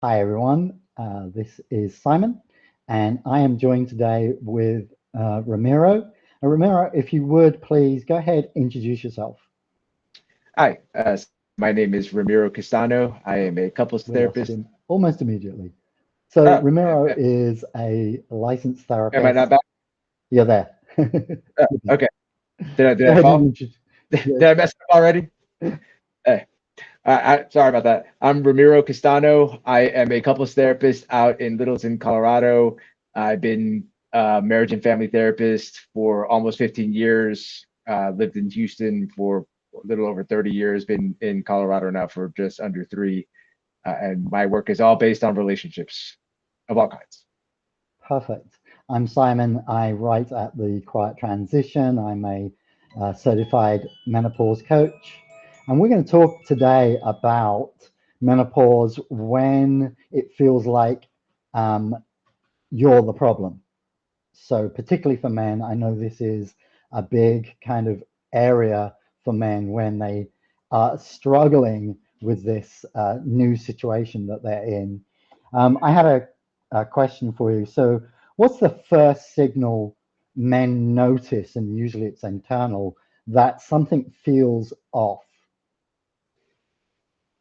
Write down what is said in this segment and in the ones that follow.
Hi, everyone. This is Simon, and I am joined today with Ramiro. Ramiro, if you would please go ahead, introduce yourself. Hi, my name is Ramiro Castano. I am a couples We lost therapist. him almost immediately. So, Oh, Ramiro is a licensed am I not therapist. back? You're there. Oh, okay. Did Go I ahead and fall? introduce. Did Yes. I mess up already? Hey, sorry about that. I'm Ramiro Castano. I am a couples therapist out in Littleton, Colorado. I've been a marriage and family therapist for almost 15 years. Lived in Houston for a little over 30 years. Been in Colorado now for just under three. And my work is all based on relationships of all kinds. Perfect. I'm Simon. I write at the Quiet Transition. I'm a certified menopause coach. And we're going to talk today about menopause when it feels like um, you're the problem. So, particularly for men, I know this is a big kind of area for men when they are struggling with this new situation that they're in. I had a question for you. So, what's the first signal men notice, and usually it's internal, that something feels off?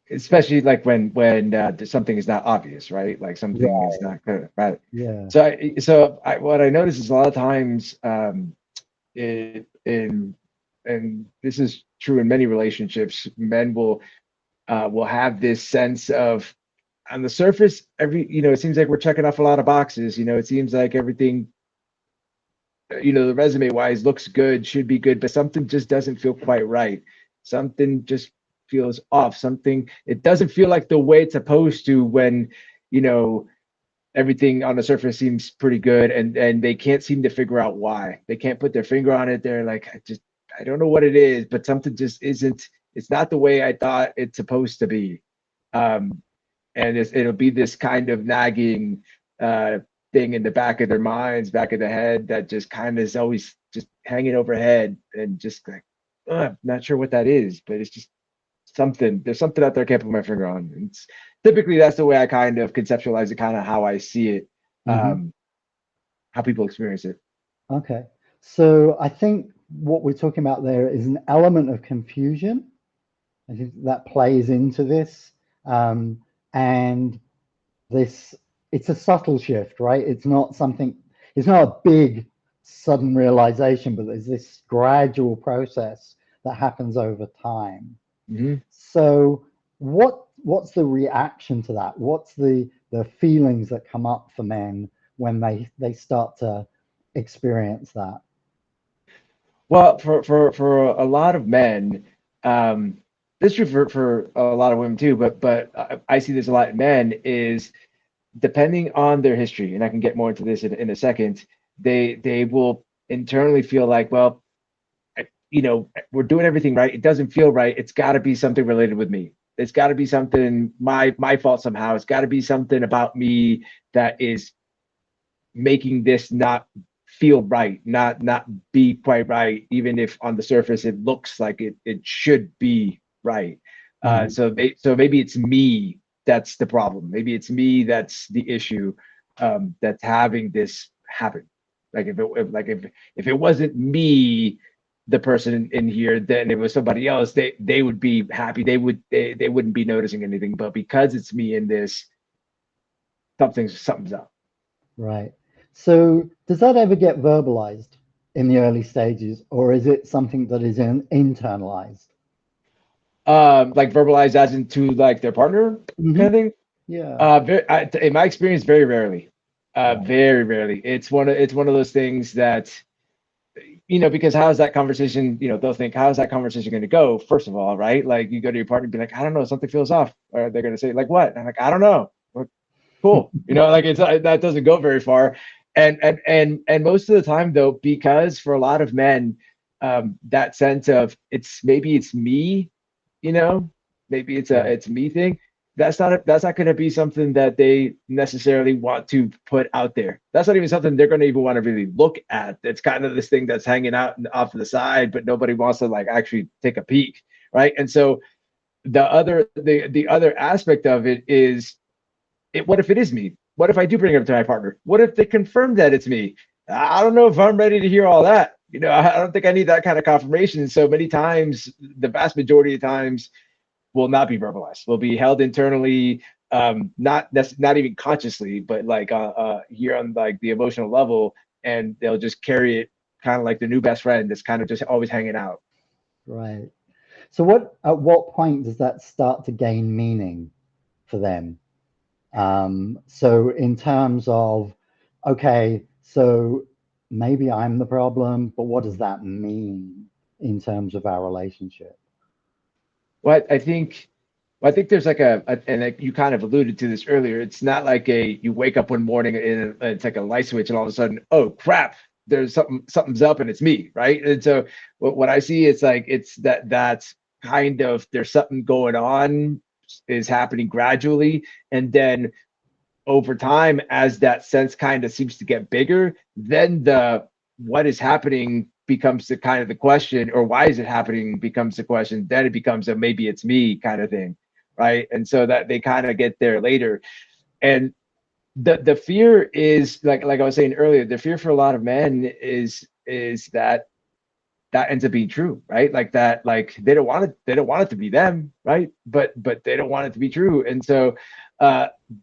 Especially like when something is not obvious, right? Like something is Right. not good, right? Yeah. What I notice is a lot of times in and this is true in many relationships, men will have this sense of on the surface, it seems like we're checking off a lot of boxes. It seems like everything, the resume wise looks good, should be good, but something just doesn't feel quite right. Something just feels off. Something, it doesn't feel like the way it's supposed to when, you know, everything on the surface seems pretty good and they can't seem to figure out why. They can't put their finger on it. They're like, I don't know what it is, but something just isn't, it's not the way I thought it's supposed to be. Um, and it'll be this kind of nagging uh, thing in the back of their minds, back of the head that just kind of is always just hanging overhead and just like, not sure what that is, but it's just something. There's something out there I can't put my finger on. And typically, that's the way I kind of conceptualize it, kind of how I see it, Hmm. um, how people experience it. Okay. So, I think what we're talking about there is an element of confusion. I think that plays into this. Um, and this, it's a subtle shift, right? It's not something, it's not a big sudden realization, but there's this gradual process that happens over time. Hmm. So what's the reaction to that? What's the feelings that come up for men when they start to experience that? Well, for a lot of men, um, this is true for a lot of women too, but I see this a lot in men is depending on their history, and I can get more into this in a second, they will internally feel like, well, we're doing everything right. It doesn't feel right. It's got to be something related with me. It's got to be something my fault somehow. It's got to be something about me that is making this not feel right, not be quite right, even if on the surface it looks like it should be right. Mhm. So maybe it's me that's the problem. Maybe it's me that's the issue, that's having this happen. Like if it wasn't me, the person in here, then it was somebody else. They would be happy. They wouldn't be noticing anything. But because it's me in this, something's up. Right. So does that ever get verbalized in the early stages, or is it something that is internalized? Like verbalized as into like their partner kind of Hmm. thing. Yeah. In my experience, very rarely. Right. Very rarely. It's one of those things that because how is that conversation? They'll think, how is that conversation going to go? First of all, right? Like you go to your partner and be like, I don't know, something feels off, or they're going to say like, what? And I'm like, I don't know. Like, cool. Like that doesn't go very far. And most of the time though, because for a lot of men, that sense of maybe it's me, you know, maybe it's a Right. it's me thing. That's not going to be something that they necessarily want to put out there. That's not even something they're going to even want to really look at. It's kind of this thing that's hanging out off to the side, but nobody wants to like actually take a peek, right? And so the other aspect of it is what if it is me? What if I do bring it up to my partner? What if they confirm that it's me? I don't know if I'm ready to hear all that. I don't think I need that kind of confirmation. So many times, the vast majority of times, will not be verbalized. Will be held internally, not even consciously, but like here on like the emotional level, and they'll just carry it kind of like the new best friend that's kind of just always hanging out. Right. So at what point does that start to gain meaning for them? So in terms of, okay, so maybe I'm the problem, but what does that mean in terms of our relationship? What I think Well, I think there's like and like you kind of alluded to this earlier. It's not like you wake up one morning and it's like a light switch, and all of a sudden, oh crap, there's something's up, and it's me, right? And so what I see is like it's that's kind of there's something going on is happening gradually, and then over time, as that sense kind of seems to get bigger, then the what is happening becomes the kind of the question, or why is it happening becomes the question. Then it becomes a maybe it's me kind of thing, right? And so that they kind of get there later. And the fear is like I was saying earlier, the fear for a lot of men is that that ends up being true, right? Like that, like they don't want it to be them, right? But they don't want it to be true. And so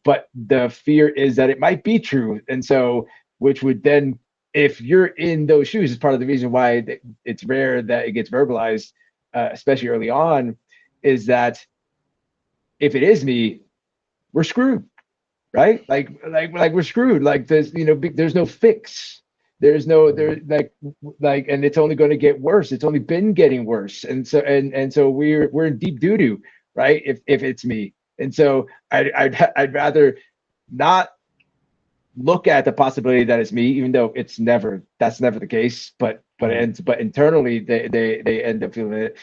but the fear is that it might be true. And so which would then, if you're in those shoes, is part of the reason why it's rare that it gets verbalized, especially early on, is that if it is me, we're screwed, right? Like we're screwed. Like there's no fix. There's no there and it's only going to get worse. It's only been getting worse, and so we're in deep doo doo, right? If it's me, and so I'd rather not look at the possibility that it's me, even though that's never the case. Right. But internally they end up feeling it.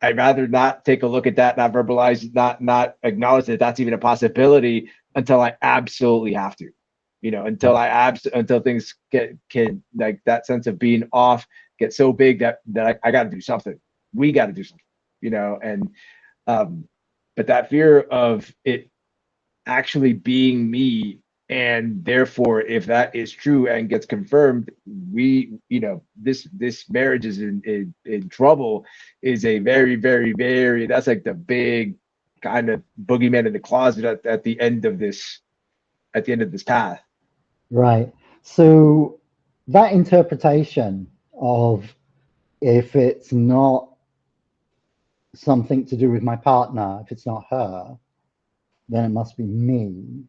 I'd rather not take a look at that, not verbalize, not acknowledge that that's even a possibility until I absolutely have to, until Right. until things can like that sense of being off get so big that I got to do something. We got to do something, and um, but that fear of it actually being me, and therefore if that is true and gets confirmed, this marriage is in trouble, is a very very very, that's like the big kind of boogeyman in the closet at the end of this, at the end of this path. Right. So that interpretation of, if it's not something to do with my partner, if it's not her, then it must be me.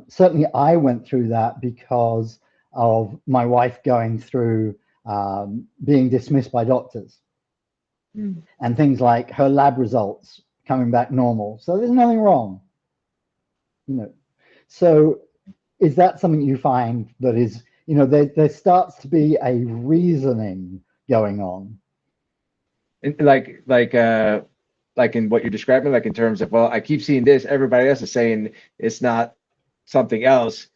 Certainly, I went through that because of my wife going through being dismissed by doctors Mm. and things like her lab results coming back normal. So there's nothing wrong, you know. So is that something you find that is, there starts to be a reasoning going on? And like in what you're describing, like in terms of, well, I keep seeing this, everybody else is saying it's not something else,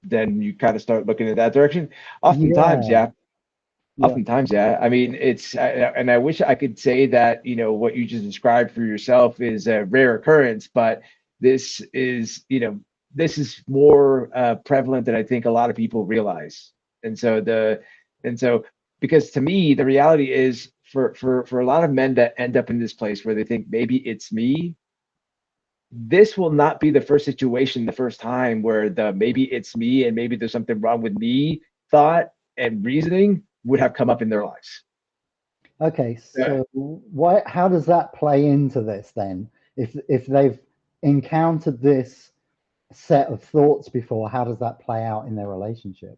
then you kind of start looking in that direction. Oftentimes, Yeah, yeah. yeah, Oftentimes, yeah. I mean, and I wish I could say that, what you just described for yourself is a rare occurrence, but this is, this is more prevalent than I think a lot of people realize. And so and so, because to me, the reality is for a lot of men that end up in this place where they think maybe it's me, this will not be the first situation, the first time where the maybe it's me and maybe there's something wrong with me thought and reasoning would have come up in their lives. okay. Yeah. So how does that play into this then? If they've encountered this set of thoughts before, how does that play out in their relationship?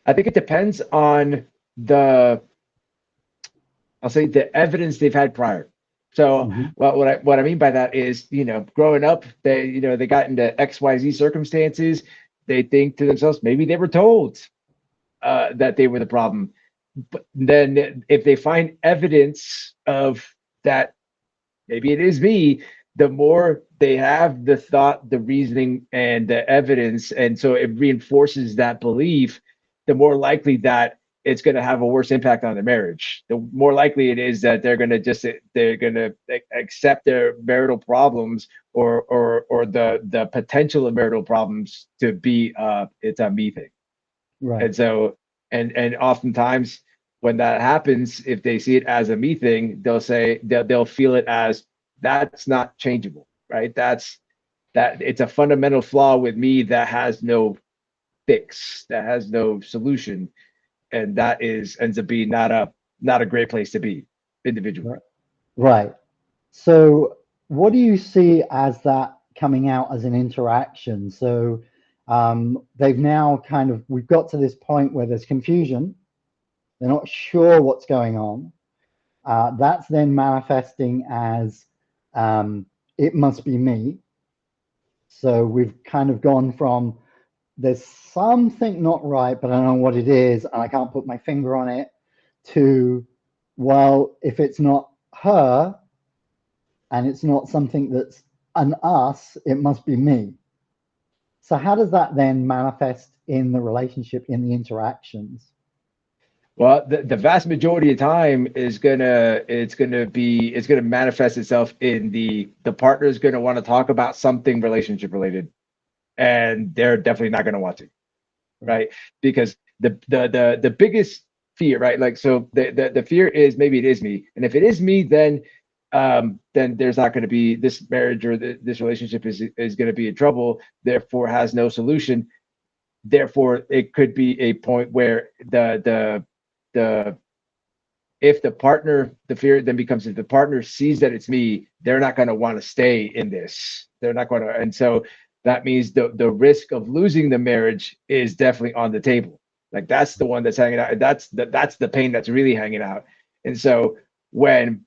I think it depends on the, I'll say the evidence they've had prior. So Hmm. what I mean by that is, growing up, they got into XYZ circumstances. They think to themselves, maybe they were told that they were the problem. But then if they find evidence of that, maybe it is me, the more they have the thought, the reasoning, and the evidence, and so it reinforces that belief, the more likely that it's going to have a worse impact on their marriage. The more likely it is that they're going to accept their marital problems or the potential of marital problems to be it's a me thing. Right. And so and oftentimes when that happens, if they see it as a me thing, they'll say they'll feel it as that's not changeable, right? That it's a fundamental flaw with me that has no fix, that has no solution, and that is ends up being not a great place to be individually. Right. Right. So, what do you see as that coming out as an interaction? So, they've now kind of, we've got to this point where there's confusion. They're not sure what's going on. That's then manifesting as it must be me. So, we've kind of gone from there's something not right, but I don't know what it is, and I can't put my finger on it, to, well, if it's not her, and it's not something that's an us, it must be me. So how does that then manifest in the relationship, in the interactions? Well, the vast majority of time is it's gonna manifest itself in the partner is gonna want to talk about something relationship related, and they're definitely not gonna want to, Right. right? Because the biggest fear, right? Like so the fear is maybe it is me, and if it is me, then there's not going to be this marriage or this relationship is going to be in trouble, therefore has no solution. Therefore, it could be a point where the if the partner, the fear then becomes if the partner sees that it's me, they're not going to want to stay in this. They're not going to, and so that means the risk of losing the marriage is definitely on the table. Like that's the one that's hanging out. That's the pain that's really hanging out. And so when,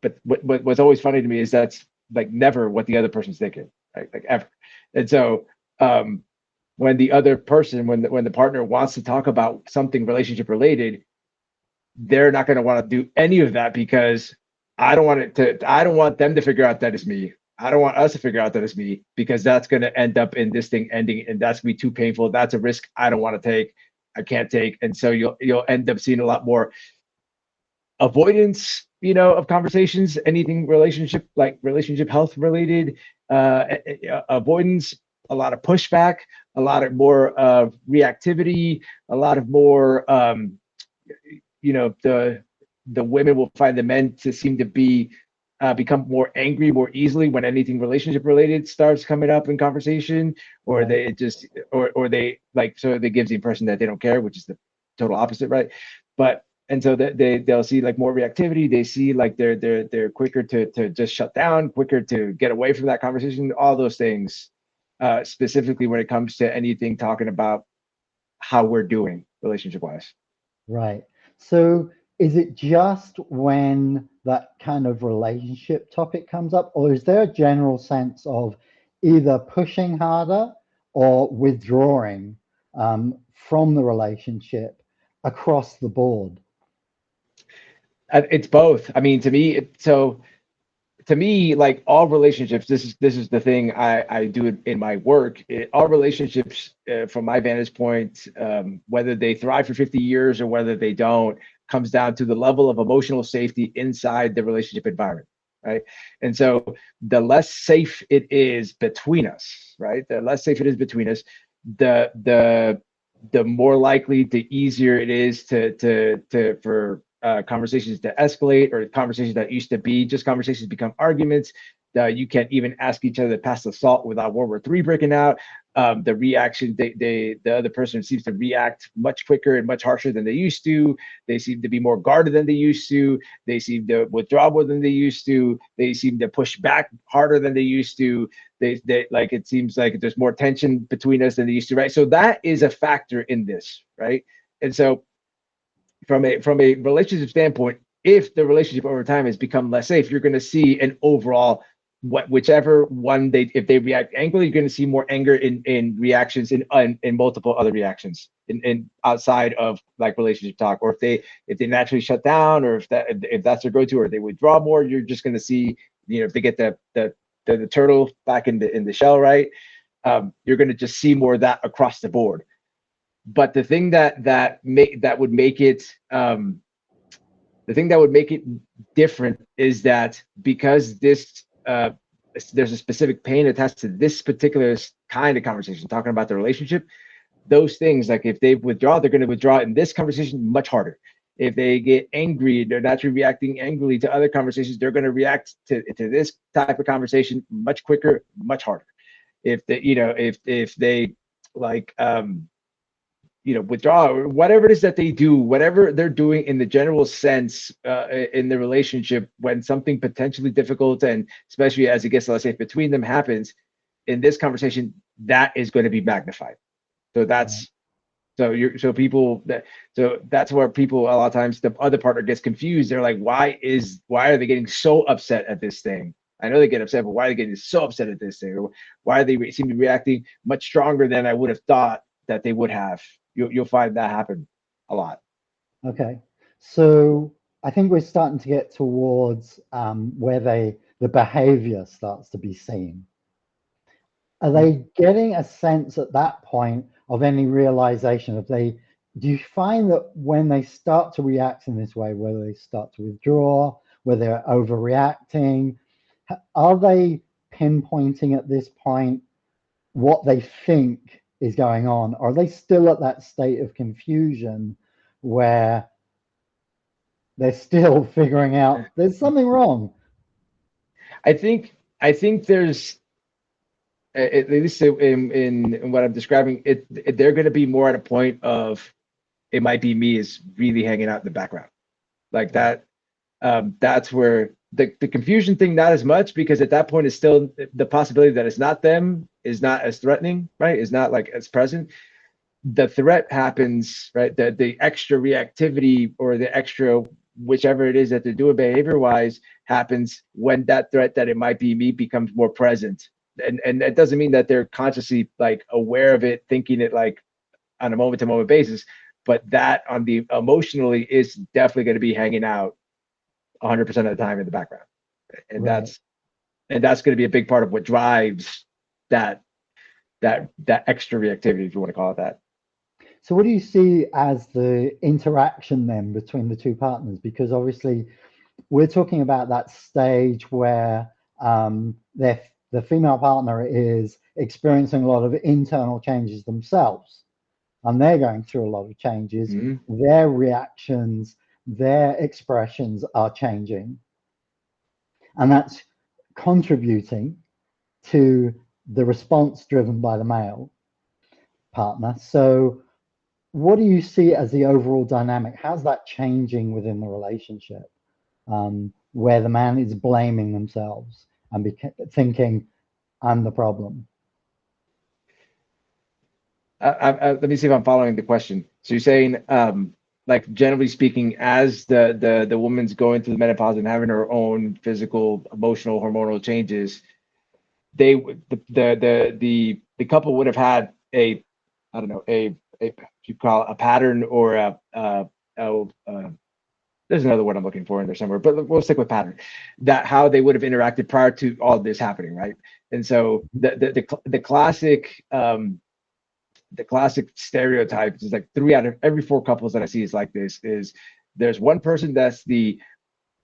but what's always funny to me is that's like never what the other person's thinking, right? Like ever. And so when the other person, when the partner wants to talk about something relationship related, they're not going to want to do any of that because I don't want them to figure out that it's me. I don't want us to figure out that it's me because that's going to end up in this thing ending and that's going to be too painful. That's a risk I don't want to take. I can't take. And so you'll end up seeing a lot more avoidance, of conversations, anything relationship like relationship health related, avoidance, a lot of pushback, a lot of more reactivity, a lot of more the women will find the men to seem to be become more angry more easily when anything relationship related starts coming up in conversation, or Right. they just or they like so they gives the impression that they don't care, which is the total opposite, right? But and so that they'll see like more reactivity. They see like they're quicker to just shut down, quicker to get away from that conversation. All those things, specifically when it comes to anything talking about how we're doing relationship wise. Right. So is it just when that kind of relationship topic comes up, or is there a general sense of either pushing harder or withdrawing from the relationship across the board? It's both. I mean, to me, to me, like all relationships, this is the thing I do in my work. All relationships, from my vantage point, whether they thrive for 50 years or whether they don't, comes down to the level of emotional safety inside the relationship environment, right? And so the less safe it is between us, right? The less safe it is between us, the the the more likely, the easier it is to for conversations to escalate, or conversations that used to be just conversations become arguments. You can't even ask each other to pass the salt without World War III breaking out. The reaction, the other person seems to react much quicker and much harsher than they used to. They seem to be more guarded than they used to. They seem to withdraw more than they used to. They seem to push back harder than they used to. They like it seems like there's more tension between us than they used to, right? So that is a factor in this, right? And so from a relationship standpoint, if the relationship over time has become less safe, you're going to see an overall whichever one they if they react angrily, you're going to see more anger in reactions in multiple other reactions in outside of like relationship talk, or if they naturally shut down, or if that's their go-to, or they withdraw more, you're just going to see, if they get the turtle back in the shell, right? You're going to just see more of that across the board. But that would make it the thing that would make it different is that because this there's a specific pain attached to this particular kind of conversation, talking about the relationship. Those things, like if they withdraw, they're going to withdraw in this conversation much harder. If they get angry, they're naturally reacting angrily to other conversations. They're going to react to this type of conversation much quicker, much harder. If they, if they like, withdraw or whatever it is that they do, whatever they're doing in the general sense in the relationship, when something potentially difficult, and especially as it gets, let's say, between them happens in this conversation, that is going to be magnified. So that's so people that so that's where people a lot of times the other partner gets confused. They're like, why are they getting so upset at this thing? I know they get upset, but why are they getting so upset at this thing? Or why are they seem to be reacting much stronger than I would have thought that they would have? You'll find that happen a lot. Okay. So I think we're starting to get towards where the behavior starts to be seen. Are they getting a sense at that point of any realization of do you find that when they start to react in this way, whether they start to withdraw, whether they're overreacting, are they pinpointing at this point what they think is going on? Or are they still at that state of confusion where they're still figuring out there's something wrong? I think there's at least in what I'm describing, they're going to be more at a point of it might be me is really hanging out in the background like that. That's where the confusion thing, not as much, because at that point it's still the possibility that it's not them is not as threatening, right? Is not like as present. The threat happens, right? The extra reactivity or the extra whichever it is that they're doing behavior wise happens when that threat that it might be me becomes more present. And that doesn't mean that they're consciously like aware of it, thinking it like on a moment to moment basis, but that on the emotionally is definitely going to be hanging out 100% of the time in the background. And Right. that's going to be a big part of what drives that that extra reactivity, if you want to call it that. So, what do you see as the interaction then between the two partners? Because obviously, we're talking about that stage where the female partner is experiencing a lot of internal changes themselves, and they're going through a lot of changes. Mm-hmm. Their reactions, their expressions are changing, and that's contributing to the response driven by the male partner. So, what do you see as the overall dynamic? How's that changing within the relationship, where the man is blaming themselves and thinking, I'm the problem? Let me see if I'm following the question. So you're saying, like generally speaking, as the woman's going through the menopause and having her own physical, emotional, hormonal changes, the couple would have had a, I don't know, a you call it a pattern or a there's another word I'm looking for in there somewhere, but we'll stick with pattern. That how they would have interacted prior to all this happening, right? And so the classic stereotype is like 3 out of every 4 couples that I see is like this is there's one person that's the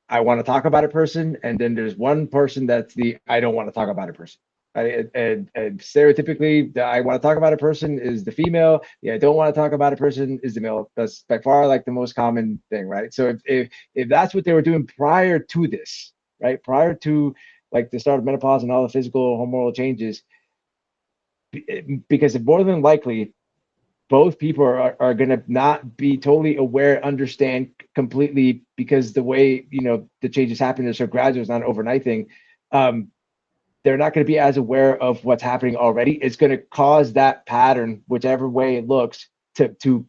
I want to talk about a person, and then there's one person that's the I don't want to talk about a person. Right? And stereotypically, the I want to talk about a person is the female. The I don't want to talk about a person is the male. That's by far like the most common thing, right? So if that's what they were doing prior to this, right, prior to like the start of menopause and all the physical hormonal changes, because more than likely both people are going to not be totally aware, understand completely, because the way the changes happen is so gradual, it's not an overnight thing. They're not going to be as aware of what's happening already. It's going to cause that pattern, whichever way it looks, to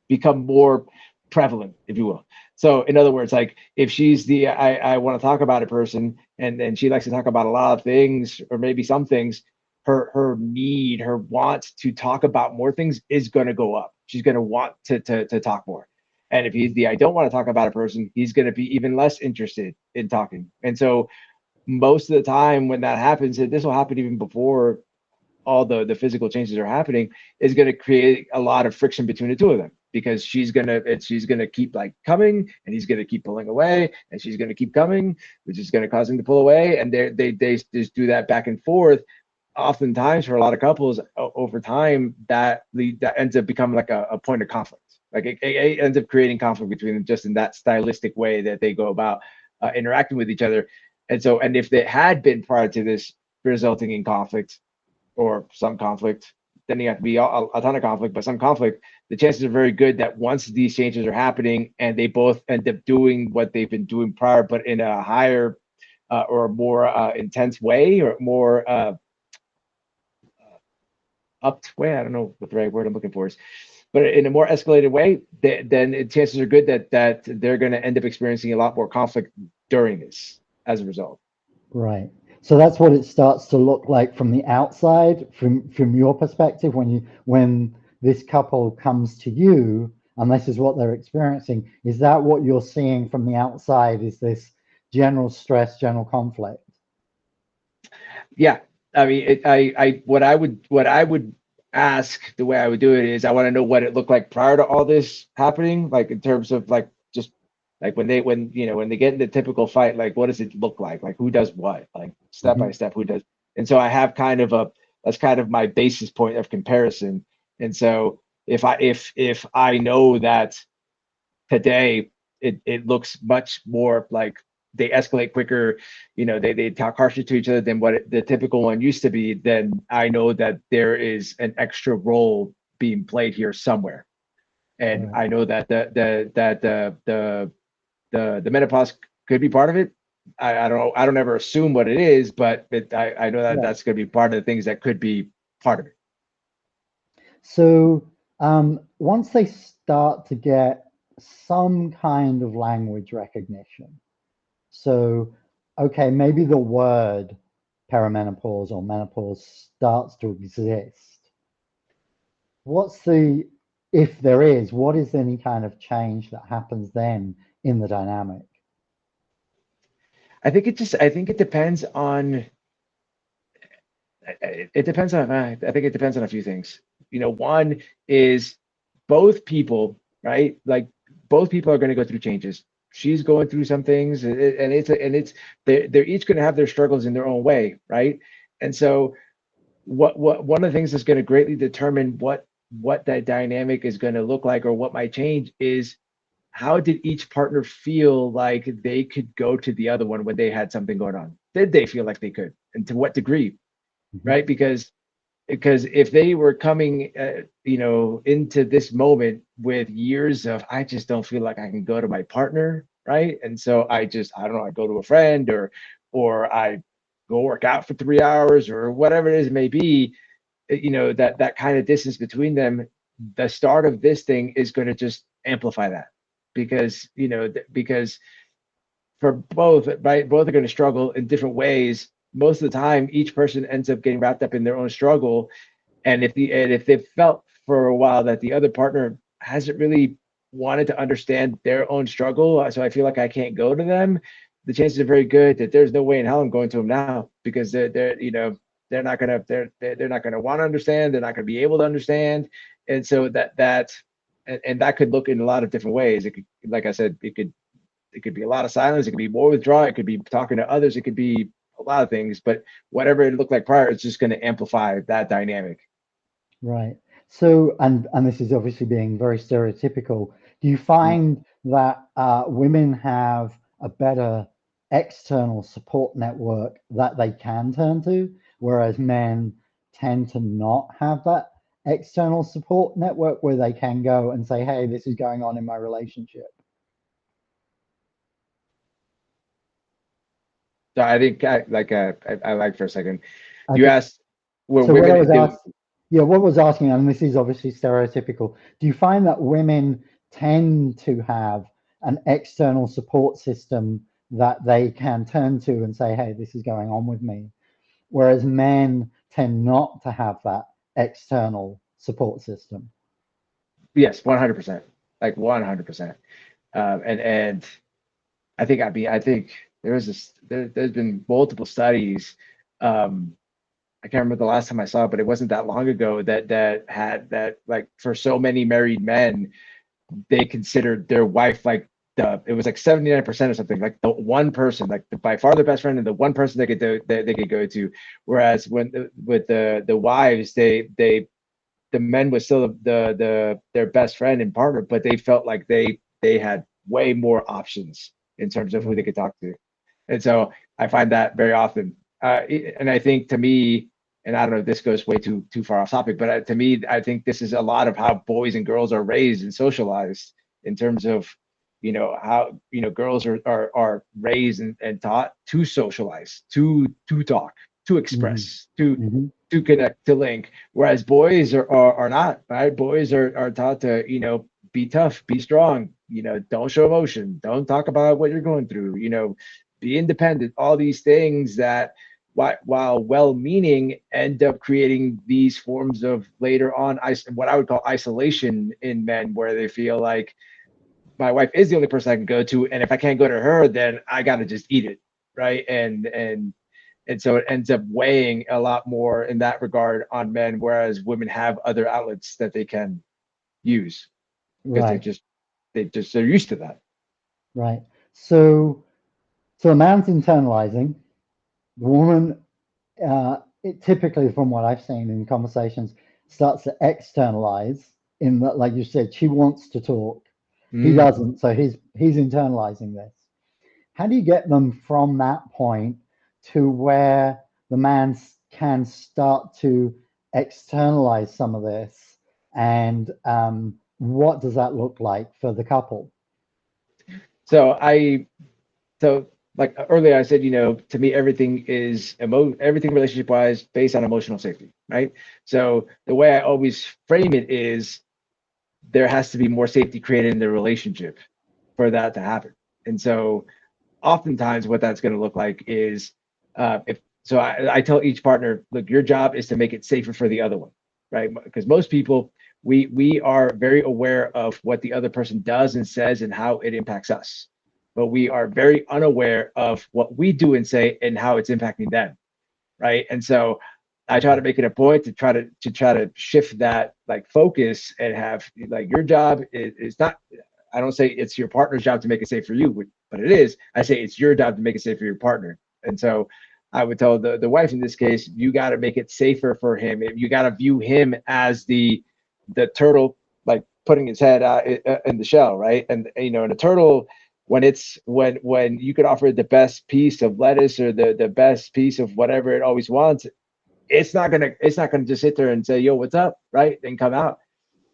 become more prevalent, if you will. So in other words, like if she's the I want to talk about a person, and she likes to talk about a lot of things or maybe some things, her need, her want to talk about more things is going to go up. She's going to want to talk more. And if he's the I don't want to talk about a person, he's going to be even less interested in talking. And so most of the time when that happens, and this will happen even before all the physical changes are happening, is going to create a lot of friction between the two of them. because she's gonna keep like coming, and he's gonna keep pulling away, and she's gonna keep coming, which is gonna cause him to pull away, and they just do that back and forth. Oftentimes, for a lot of couples, over time, that ends up becoming like a point of conflict. Like it ends up creating conflict between them just in that stylistic way that they go about interacting with each other. And so, and if it had been prior to this resulting in conflict or some conflict, then you have to be a ton of conflict, but some conflict, the chances are very good that once these changes are happening and they both end up doing what they've been doing prior, but in a higher or more intense way, or more upped way. I don't know what the right word I'm looking for is, but in a more escalated way, then chances are good that they're going to end up experiencing a lot more conflict during this as a result. Right. So that's what it starts to look like from the outside, from your perspective, when this couple comes to you, and this is what they're experiencing. Is that what you're seeing from the outside? Is this general stress, general conflict? Yeah, I mean, what I would ask, the way I would do it is I want to know what it looked like prior to all this happening, like in terms of like just like when they get in the typical fight, like what does it look like who does what, like step by Hmm. step, who does. And so I have kind of a that's kind of my basis point of comparison. And so if I know that today it looks much more like they escalate quicker, they talk harsher to each other than what the typical one used to be, then I know that there is an extra role being played here somewhere. And Right. I know that the menopause could be part of it. I don't ever assume what it is, but I know that Right. that's going to be part of the things that could be part of it. So once they start to get some kind of language recognition, so okay, maybe the word perimenopause or menopause starts to exist. What's the, if there is, what is any kind of change that happens then in the dynamic? I think it depends on it depends on I think it depends on a few things. One is both people, right? Like both people are going to go through changes. She's going through some things, and it's they're each going to have their struggles in their own way, right? And so what one of the things that's going to greatly determine what that dynamic is going to look like, or what might change, is how did each partner feel like they could go to the other one when they had something going on? Did they feel like they could, and to what degree, Mhm. right? Because if they were coming into this moment with years of, I just don't feel like I can go to my partner, right? And so I don't know, I go to a friend, or I go work out for 3 hours, or whatever it is, it may be, that kind of distance between them, the start of this thing is going to just amplify that, because for both, right, both are going to struggle in different ways. Most of the time, each person ends up getting wrapped up in their own struggle. And if they've felt for a while that the other partner hasn't really wanted to understand their own struggle, so I feel like I can't go to them, the chances are very good that there's no way in hell I'm going to them now, because they're not gonna want to understand. They're not gonna be able to understand. And so and that could look in a lot of different ways. It could, like I said, it could be a lot of silence. It could be more withdrawal. It could be talking to others. It could be a lot of things. But whatever it looked like prior, it's just going to amplify that dynamic. Right. So, and this is obviously being very stereotypical. Do you Mm. find that women have a better external support network that they can turn to, whereas men tend to not have that external support network where they can go and say, "Hey, this is going on in my relationship." So I think I like for a second. You Okay. asked, were So what I women was do? asking, yeah, what I was asking, and this is obviously stereotypical, do you find that women tend to have an external support system that they can turn to and say, hey, this is going on with me, whereas men tend not to have that external support system? Yes, 100%, like 100%. And I think there's been multiple studies. Um, I can't remember the last time I saw it, but it wasn't that long ago, that had that, like, for so many married men, they considered their wife like it was like 79% or something, like the one person, like by far their best friend and the one person they could do that they could go to. Whereas with the wives, the men was still their best friend and partner, but they felt like they had way more options in terms of who they Right. could talk to. And so I find that very often. And I think to me, and I don't know if this goes way too far off topic, but to me, I think this is a lot of how boys and girls are raised and socialized in terms of, how, girls are raised and taught to socialize, to talk, to Hmm. express, to Hmm. to connect, to link. Whereas boys are not, right? Boys are taught to, be tough, be strong, don't show emotion, don't talk about what you're going through, be independent, all these things that while well-meaning end up creating these forms of later on what I would call isolation in men, where they feel like my wife is the only person I can go to, and if I can't go to her, then I got to just eat it, right? And so it ends up weighing a lot more in that regard on men, whereas women have other outlets that they can use because Right. they're used to that. Right. So, so the man's internalizing. The woman, it typically, from what I've seen in conversations, starts to externalize. In that, like you said, she wants to talk. He Mm. doesn't, so he's internalizing this. How do you get them from that point to where the man can start to externalize some of this? And what does that look like for the couple? So so like earlier I said, to me everything relationship wise based on emotional safety, right? So the way I always frame it is there has to be more safety created in the relationship for that to happen. And so oftentimes what that's going to look like is if so I tell each partner, look, your job is to make it safer for the other one, right? Because most people, we are very aware of what the other person does and says and how it impacts us, but we are very unaware of what we do and say and how it's impacting them, right? And so I try to make it a point to try to shift that like focus and have like your job is not, I don't say it's your partner's job to make it safe for you, but it is. I say it's your job to make it safe for your partner. And so I would tell the wife in this case, you got to make it safer for him. You got to view him as the turtle, like putting his head out in the shell, right? And and a turtle, when you could offer the best piece of lettuce or the best piece of whatever it always wants, it's not gonna just sit there and say, yo, what's up, right? And come out,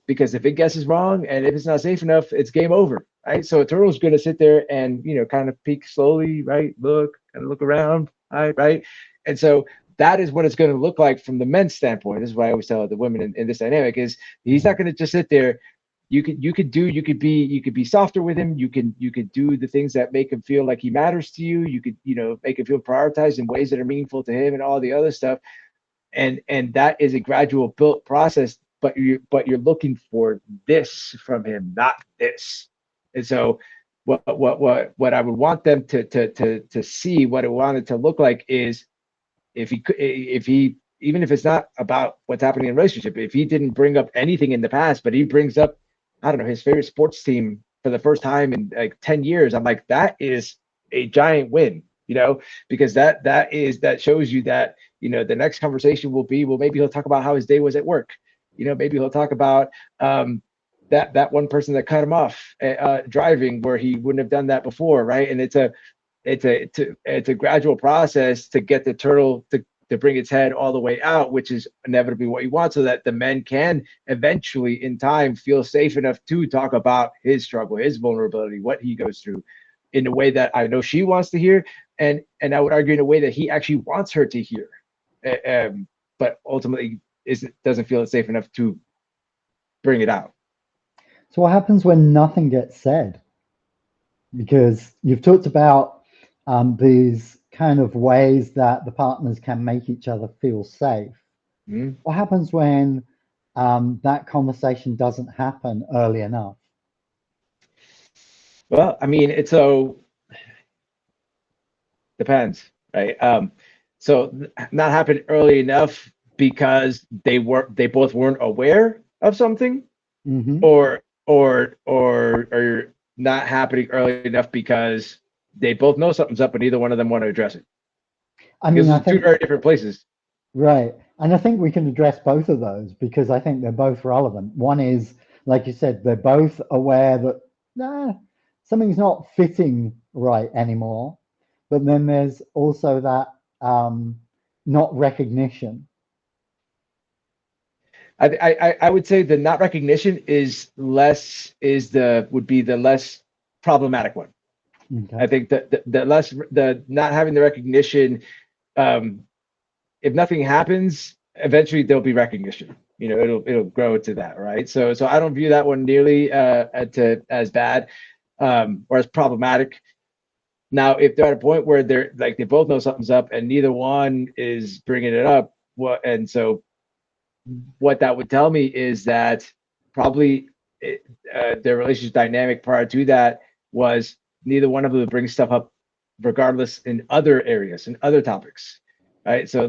because if it guesses wrong and if it's not safe enough, it's game over, right? So a turtle's going to sit there and kind of peek slowly, right? Kind of look around, right? And so that is what it's going to look like from the men's standpoint. This is why I always tell the women in this dynamic is he's not Right. going to just sit there. You could be softer with him. You could do the things that make him feel like he matters to you. You could make him feel prioritized in ways that are meaningful to him and all the other stuff, and that is a gradual built process, but you're looking for this from him, not this. And so what I would want them to see, what I wanted to look like is, if he even if it's not about what's happening in a relationship, if he didn't bring up anything in the past, but he brings up, I don't know, his favorite sports team for the first time in like 10 years, I'm like, that is a giant win, because that shows you that, the next conversation will be, well, maybe he'll talk about how his day was at work. Maybe he'll talk about that one person that cut him off driving, where he wouldn't have done that before, right? And it's a gradual process to get the turtle to bring its head all the way out, which is inevitably what you want, so that the men can eventually, in time, feel safe enough to talk about his struggle, his vulnerability, what he goes through, in a way that I know she wants to hear, and I would argue in a way that he actually wants her to hear, but ultimately doesn't feel it's safe enough to bring it out. So what happens when nothing gets said? Because you've talked about these kind of ways that the partners can make each other feel safe. Mm-hmm. What happens when that conversation doesn't happen early enough? Well, I mean, it's so depends, right? So not happened early enough because they both weren't aware of something, Hmm. or or not happening early enough because they both know something's up, but neither one of them want to address it. I Because mean, I those are two think, very different places. right. And I think we can address both of those because I think they're both relevant. One is, like you said, they're both aware that nah, something's not fitting right anymore. But then there's also that not recognition. I would say the not recognition is less is the would be the less problematic one. Okay. I think that the less the not having the recognition, um, if nothing happens, eventually there'll be recognition. It'll grow to that, right? So I don't view that one nearly as bad, or as problematic. Now, if they're at a point where they're like they both know something's up and neither one is bringing it up, and so what that would tell me is that probably their relationship dynamic prior to that was neither one of them would bring stuff up regardless in other areas and other topics, right? So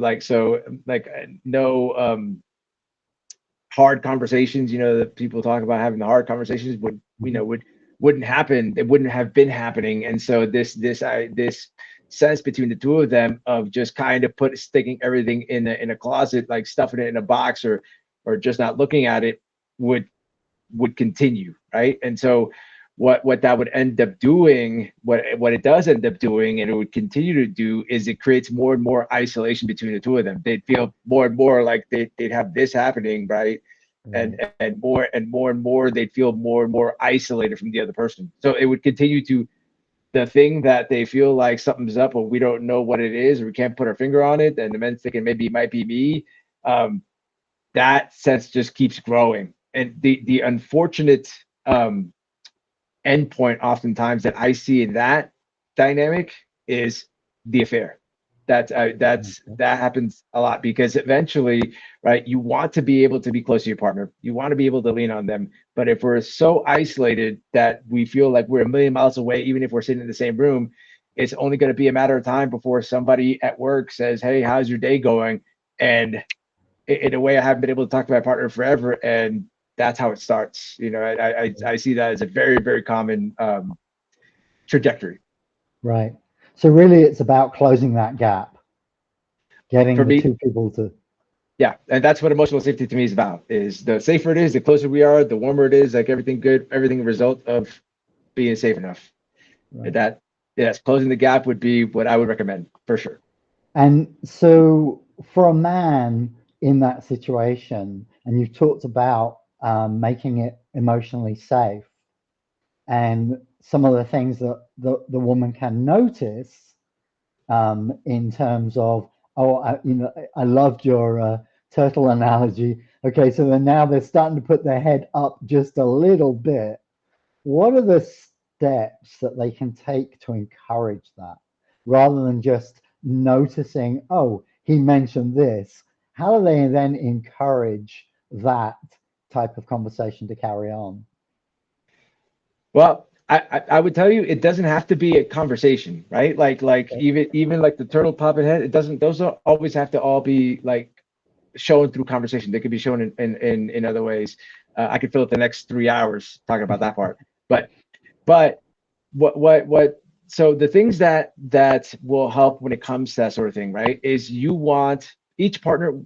no hard conversations, that people talk about having the hard conversations Mhm. wouldn't happen. It wouldn't have been happening. And so this sense between the two of them of just kind of sticking everything in a closet, like stuffing it in a box, or just not looking at it, would would continue, right? And so what that would end up doing, what it does end up doing, and it would continue to do, is it creates more and more isolation between the two of them. They'd feel more and more like they'd have this happening, right? Right. And more they'd feel more and more isolated from the other person. So it would continue to, the thing that they feel like something's up, but we don't know what it is, or we can't put our finger on it, and the men's thinking maybe it might be me. Um, that sense just keeps growing. And the unfortunate um, endpoint, oftentimes, that I see in that dynamic is the affair. That happens a lot, because eventually, right, you want to be able to be close to your partner, you want to be able to lean on them. But if we're so isolated that we feel like we're a million miles away, even if we're sitting in the same room, it's only going to be a matter of time before somebody at work says, "Hey, how's your day going?" And in a way, I haven't been able to talk to my partner forever, and that's how it starts. I see that as a very, very common trajectory Right. So really, it's about closing that gap, getting for the me. two people to. Yeah, and that's what emotional safety to me is about. Is the safer it is, the closer we are, the warmer it is. Like everything good, everything a result of being safe enough. And Right. that, yes, closing the gap would be what I would recommend for sure. And so, for a man in that situation, and you've talked about making it emotionally safe, and some of the things that the woman can notice in terms of, oh, I loved your turtle analogy. Okay, so then now they're starting to put their head up just a little bit. What are the steps that they can take to encourage that rather than just noticing, oh, he mentioned this? How do they then encourage that type of conversation to carry on? Well, I would tell you, it doesn't have to be a conversation, right? Like even like the turtle popping head, it doesn't. Those don't always have to all be like shown through conversation. They could be shown in other ways. I could fill up the next 3 hours talking about that part. But but what so the things that will help when it comes to that sort of thing, right, is you want each partner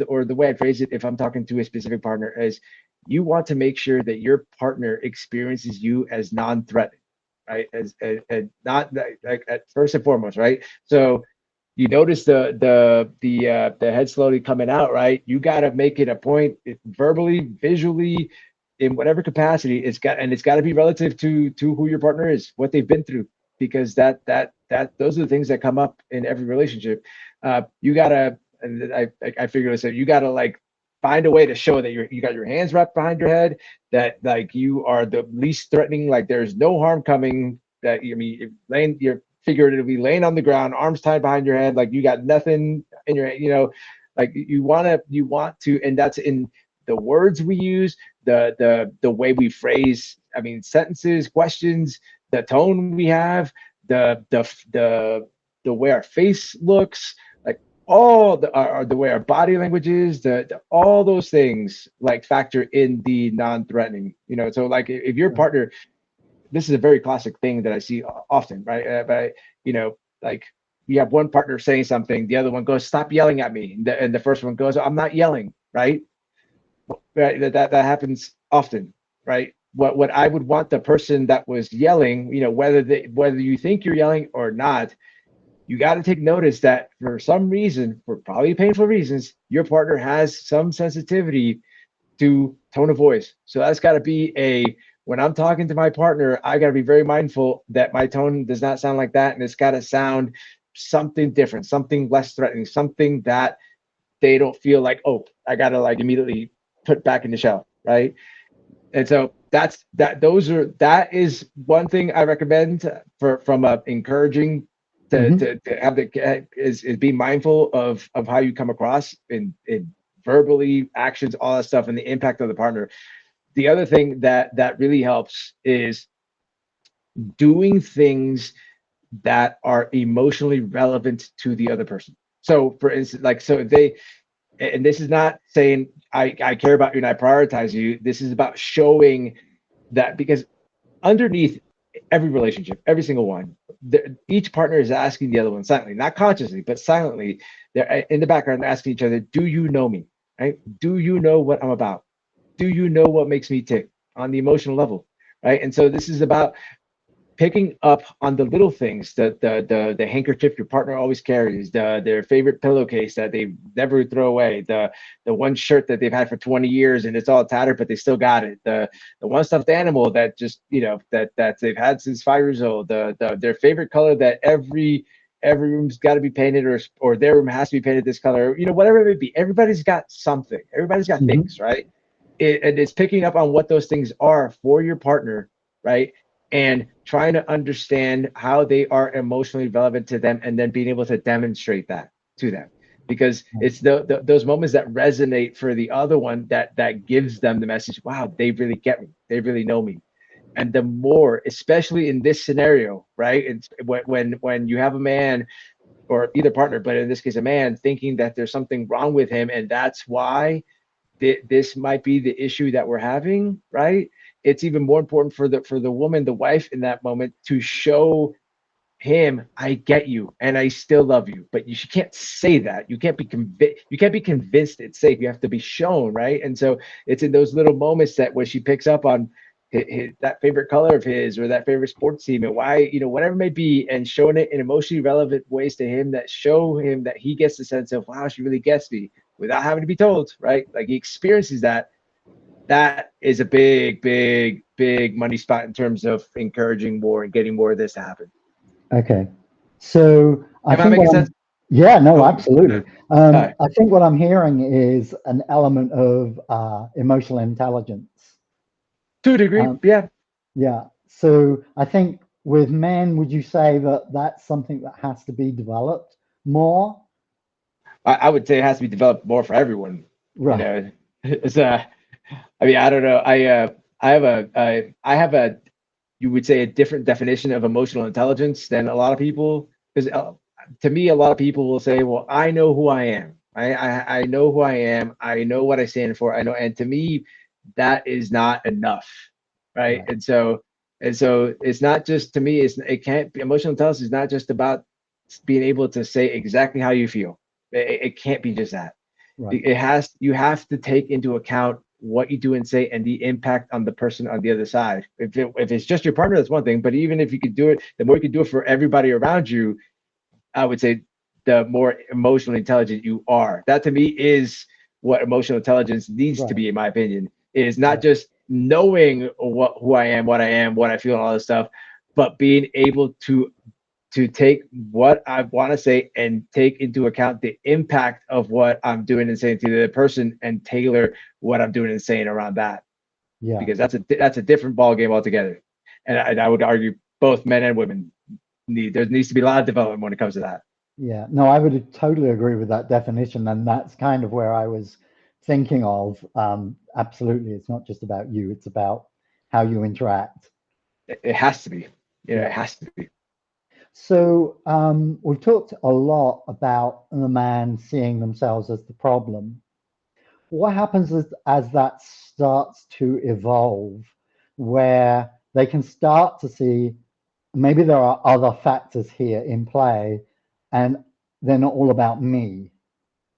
or the way I phrase it, if I'm talking to a specific partner, is you want to make sure that your partner experiences you as non-threatening, right? As not like at first and foremost, right? So you notice the head slowly coming out, right? You got to make it a point, verbally, visually, in whatever capacity. It's got to be relative to who your partner is, what they've been through, because that those are the things that come up in every relationship. You gotta, and I figure this out. You gotta like find a way to show that you got your hands wrapped behind your head, that like you are the least threatening, like there's no harm coming. That I mean, you're figuratively laying on the ground, arms tied behind your head, like you got nothing in your, like you want to, and that's in the words we use, the way we phrase, I mean, sentences, questions, the tone we have, the the the way our face looks, like all the way our body language is, all those things like factor in the non-threatening. So like if your Right. partner, this is a very classic thing that I see often, right? But like you have one partner saying something, the other one goes, "Stop yelling at me," and the first one goes, "I'm not yelling," right? Right, that happens often, right? What I would want the person that was yelling, whether you think you're yelling or not, you got to take notice that for some reason, for probably painful reasons, your partner has some sensitivity to tone of voice. So that's got to be when I'm talking to my partner, I got to be very mindful that my tone does not sound like that. And it's got to sound something different, something less threatening, something that they don't feel like, oh, I got to like immediately put back in the shell. Right. And so that is one thing I recommend from encouraging Hmm. to have is be mindful of how you come across in verbally actions, all that stuff, and the impact of the partner. The other thing that really helps is doing things that are emotionally relevant to the other person. So for instance, like so they and this is not saying I care about you and I prioritize you. This is about showing that because underneath every relationship, every single one, each partner is asking the other one silently, not consciously, but silently. They're in the background asking each other, "Do you know me? Right? Do you know what I'm about? Do you know what makes me tick on the emotional level?" Right? And so this is about picking up on the little things, the handkerchief your partner always carries, their favorite pillowcase that they never throw away, the one shirt that they've had for 20 years and it's all tattered but they still got it, the one stuffed animal that just that they've had since 5 years old, their favorite color that every room's got to be painted, or their room has to be painted this color, whatever it may be. Everybody's got something, everybody's got Hmm. things, right? And it's picking up on what those things are for your partner, right? And trying to understand how they are emotionally relevant to them, and then being able to demonstrate that to them, because it's those moments that resonate for the other one that gives them the message, wow, they really get me, they really know me. And the more, especially in this scenario, right? And when you have a man or either partner, but in this case a man, thinking that there's something wrong with him and that's why this might be the issue that we're having, right? It's even more important for the woman, the wife, in that moment to show him, I get you and I still love you. But you can't say that. You can't be convinced it's safe. You have to be shown, right? And so it's in those little moments that when she picks up on that favorite color of his or that favorite sports team and why, whatever it may be, and showing it in emotionally relevant ways to him that show him that he gets the sense of, wow, she really gets me without having to be told, right? Like he experiences that. That is a big, big, big money spot in terms of encouraging more and getting more of this to happen. Okay. So I Am I think making sense? yeah, no, Oh, absolutely. all right. I think what I'm hearing is an element of emotional intelligence. To a degree, Um, yeah. yeah. So I think with men, would you say that that's something that has to be developed more? I would say it has to be developed more for everyone. You Right. know, it's I mean, I don't know. I have a, you would say, a different definition of emotional intelligence than a lot of people. Because to me, a lot of people will say, "Well, I know who I am. I know who I am. I know what I stand for. I know." And to me, that is not enough, right? Right. And so it's not just, to me. It can't be, emotional intelligence is not just about being able to say exactly how you feel. It can't be just that. Right. It has, you have to take into account what you do and say and the impact on the person on the other side. If it's just your partner, that's one thing. But even if you could do it, the more you could do it for everybody around you, I would say the more emotionally intelligent you are. That to me is what emotional intelligence needs to Right. be, in my opinion. It is not Right. just knowing who I am, what I feel, and all this stuff, but being able to take what I want to say and take into account the impact of what I'm doing and saying to the person, and tailor what I'm doing and saying around that, Yeah. because that's a different ball game altogether. And I would argue both men and women there needs to be a lot of development when it comes to that. Yeah. No, I would totally agree with that definition, and that's kind of where I was thinking of. Absolutely, it's not just about you; it's about how you interact. It has to be, Yeah. it has to be. So we've talked a lot about the man seeing themselves as the problem. What happens as that starts to evolve, where they can start to see maybe there are other factors here in play and they're not all about me?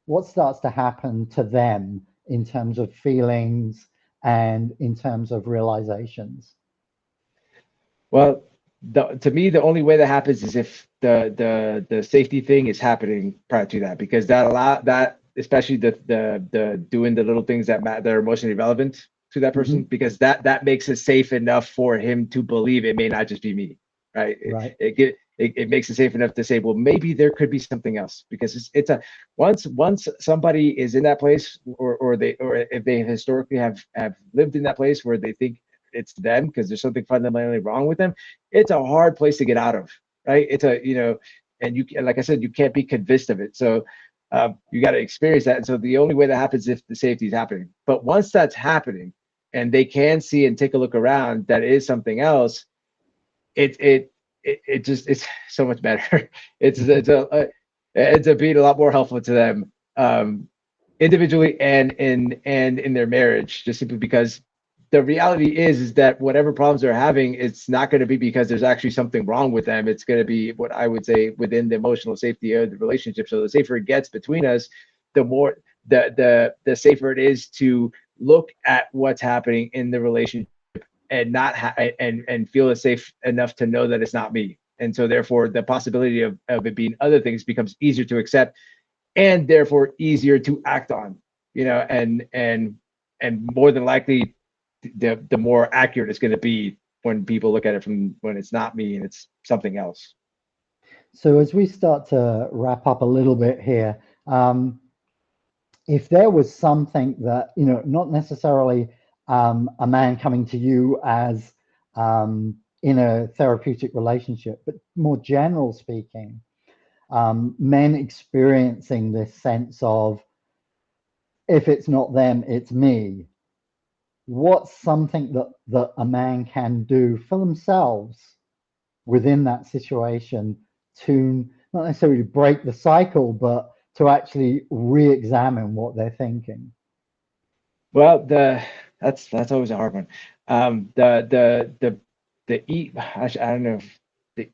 What starts to happen to them in terms of feelings and in terms of realizations? Well, to me, the only way that happens is if the safety thing is happening prior to that, because that especially the doing the little things that are emotionally relevant to that person, Hmm. because that makes it safe enough for him to believe it may not just be me, right? Right. It makes it safe enough to say, well, maybe there could be something else, because it's a once somebody is in that place, or if they historically have lived in that place where they think it's them because there's something fundamentally wrong with them, it's a hard place to get out of, right? It's a, and like I said, you can't be convinced of it. So you got to experience that. And so the only way that happens is if the safety is happening. But once that's happening and they can see and take a look around, that is something else. It it it just it's so much better. It's a being a lot more helpful to them, individually and in their marriage, just simply because the reality is that whatever problems they're having, it's not going to be because there's actually something wrong with them. It's going to be what I would say within the emotional safety of the relationship. So the safer it gets between us, the more the safer it is to look at what's happening in the relationship and not and feel it safe enough to know that it's not me. And so therefore the possibility of it being other things becomes easier to accept, and therefore easier to act on, and more than likely the more accurate it's going to be when people look at it from when it's not me and it's something else. So as we start to wrap up a little bit here, if there was something that, not necessarily a man coming to you as in a therapeutic relationship, but more general speaking, men experiencing this sense of if it's not them, it's me. What's something that a man can do for themselves within that situation to not necessarily break the cycle, but to actually re-examine what they're thinking? Well, that's always a hard one. I don't know if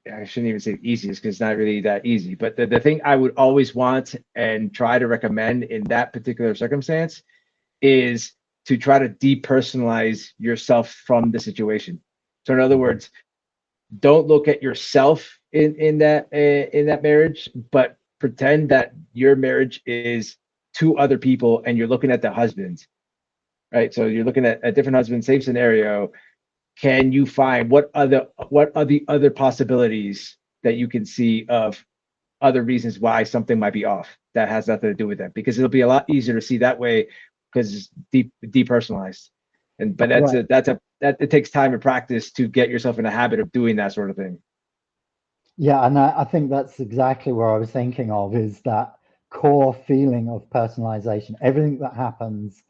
I shouldn't even say easiest because it's not really that easy. But the thing I would always want and try to recommend in that particular circumstance is to try to depersonalize yourself from the situation. So in other Mhm. words, don't look at yourself in that marriage, but pretend that your marriage is two other people and you're looking at the husband, right? So you're looking at a different husband, same scenario. Can you find what are the other possibilities that you can see of other reasons why something might be off that has nothing to do with them? Because it'll be a lot easier to see that way because it's depersonalized. And but Right. that it takes time and practice to get yourself in a habit of doing that sort of thing. Yeah, and I think that's exactly where I was thinking of is that core feeling of personalization. Everything that happens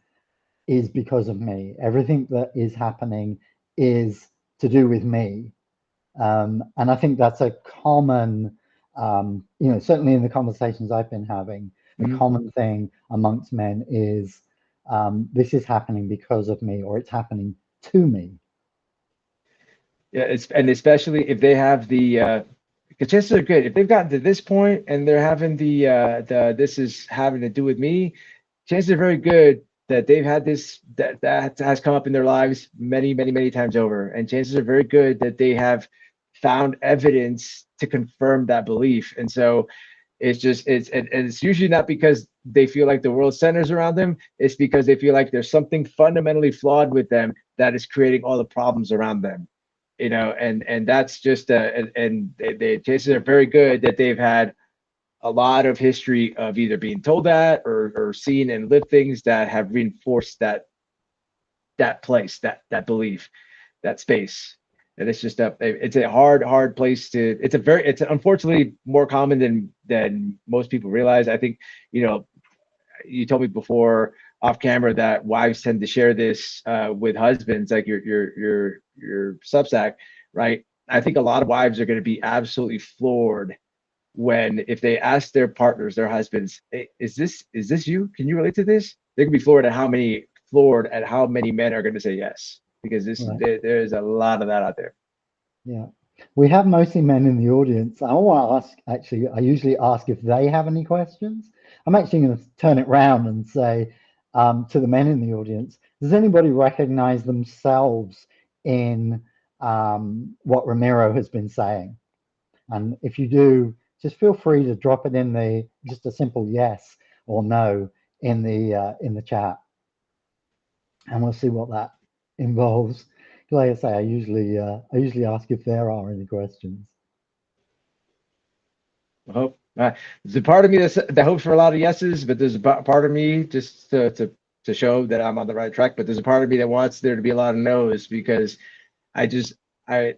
is because of me. Everything that is happening is to do with me. And I think that's a common, certainly in the conversations I've been having, a Mhm. common thing amongst men is this is happening because of me or it's happening to me. Yeah, and especially if they have because chances are good if they've gotten to this point and they're having the this is having to do with me. Chances are very good that they've had that has come up in their lives many times over, and chances are very good that they have found evidence to confirm that belief. And so it's just and it's usually not because they feel like the world centers around them. It's because they feel like there's something fundamentally flawed with them that is creating all the problems around them, and that's just and the chances are very good that they've had a lot of history of either being told that or seen and lived things that have reinforced that place, that belief, that space. And it's just it's a hard place to. It's unfortunately more common than most people realize. I think you know you told me before off camera that wives tend to share this with husbands, like your Substack, right? I think a lot of wives are going to be absolutely floored when if they ask their partners, their husbands, hey, is this you? Can you relate to this? They can be floored at how many men are going to say yes, because Right. there's a lot of that out there. Yeah. We have mostly men in the audience. I want to ask, actually, I usually ask if they have any questions. I'm actually going to turn it round and say to the men in the audience, does anybody recognize themselves in what Ramiro has been saying? And if you do, just feel free to drop it in just a simple yes or no in the chat, and we'll see what that involves. Like I say, I usually ask if there are any questions. I hope there's a part of me that hopes for a lot of yeses, but there's a part of me just to show that I'm on the right track. But there's a part of me that wants there to be a lot of no's because I just I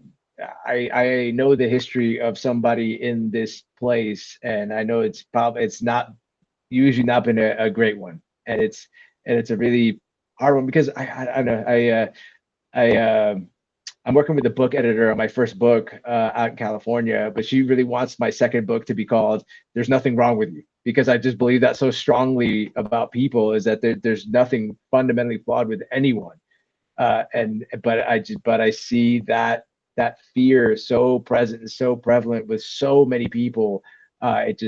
I know the history of somebody in this place, and I know it's not usually not been a great one, and it's a really hard one because I don't know I I'm working with a book editor on my first book out in California, but she really wants my second book to be called "There's Nothing Wrong with You" because I just believe that so strongly about people is that there's nothing fundamentally flawed with anyone, and but I see that fear so present and so prevalent with so many people. It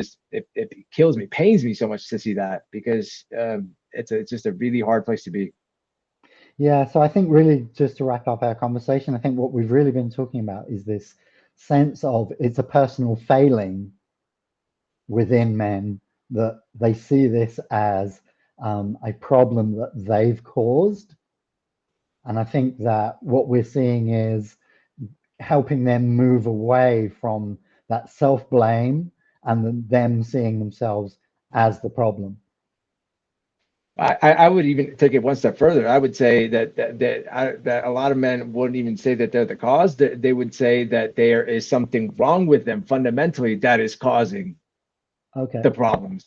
kills me, pains me so much to see that because it's just a really hard place to be. Yeah, so I think really just to wrap up our conversation, I think what we've really been talking about is this sense of it's a personal failing within men that they see this as a problem that they've caused. And I think that what we're seeing is helping them move away from that self-blame and them seeing themselves as the problem. I would even take it one step further. I would say that a lot of men wouldn't even say that they're the cause. That they would say that there is something wrong with them fundamentally that is causing Okay, the problems.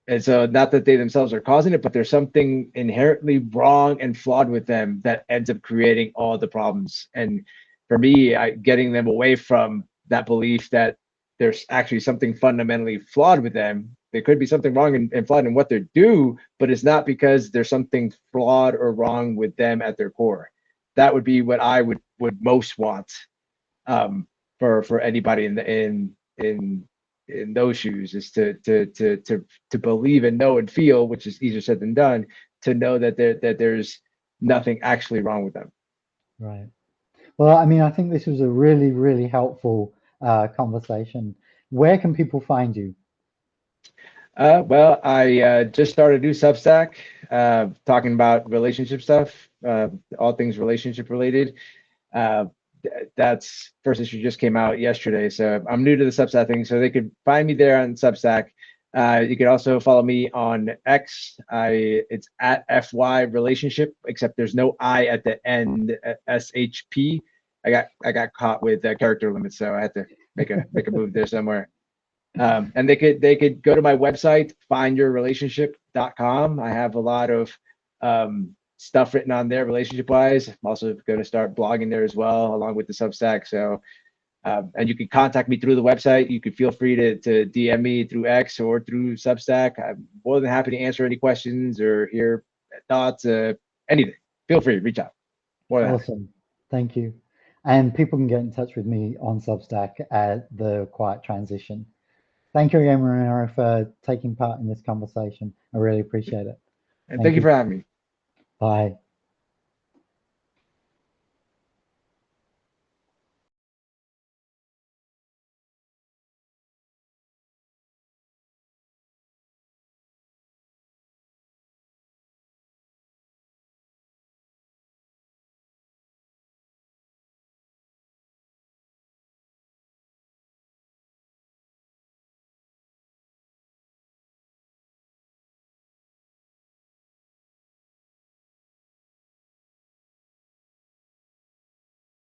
And so, not that they themselves are causing it, but there's something inherently wrong and flawed with them that ends up creating all the problems. And for me, getting them away from that belief that there's actually something fundamentally flawed with them. There could be something wrong and flawed in what they do, but it's not because there's something flawed or wrong with them at their core. That would be what I would most want for anybody in those shoes is to believe and know and feel, which is easier said than done, to know that there's nothing actually wrong with them. right. Well, I mean, I think this was a really, really helpful conversation. Where can people find you? Well, I just started a new Substack talking about relationship stuff, all things relationship related. Uh, that's first issue just came out yesterday, so I'm new to the Substack thing. So they could find me there on Substack. You could also follow me on X. It's at FY Relationship, except there's no I at the end. SHP. I got caught with character limits, so I had to make a move there somewhere. And they could go to my website, findyourrelationship.com. I have a lot of stuff written on there relationship wise. I'm also going to start blogging there as well, along with the Substack. So, and you can contact me through the website. You can feel free to DM me through X or through Substack. I'm more than happy to answer any questions or hear thoughts, anything. Feel free, reach out. More than happy. Awesome. Thank you. And people can get in touch with me on Substack at The Quiet Transition. Thank you again, Ramiro, for taking part in this conversation. I really appreciate it. And thank Thank you you. for having me. Bye.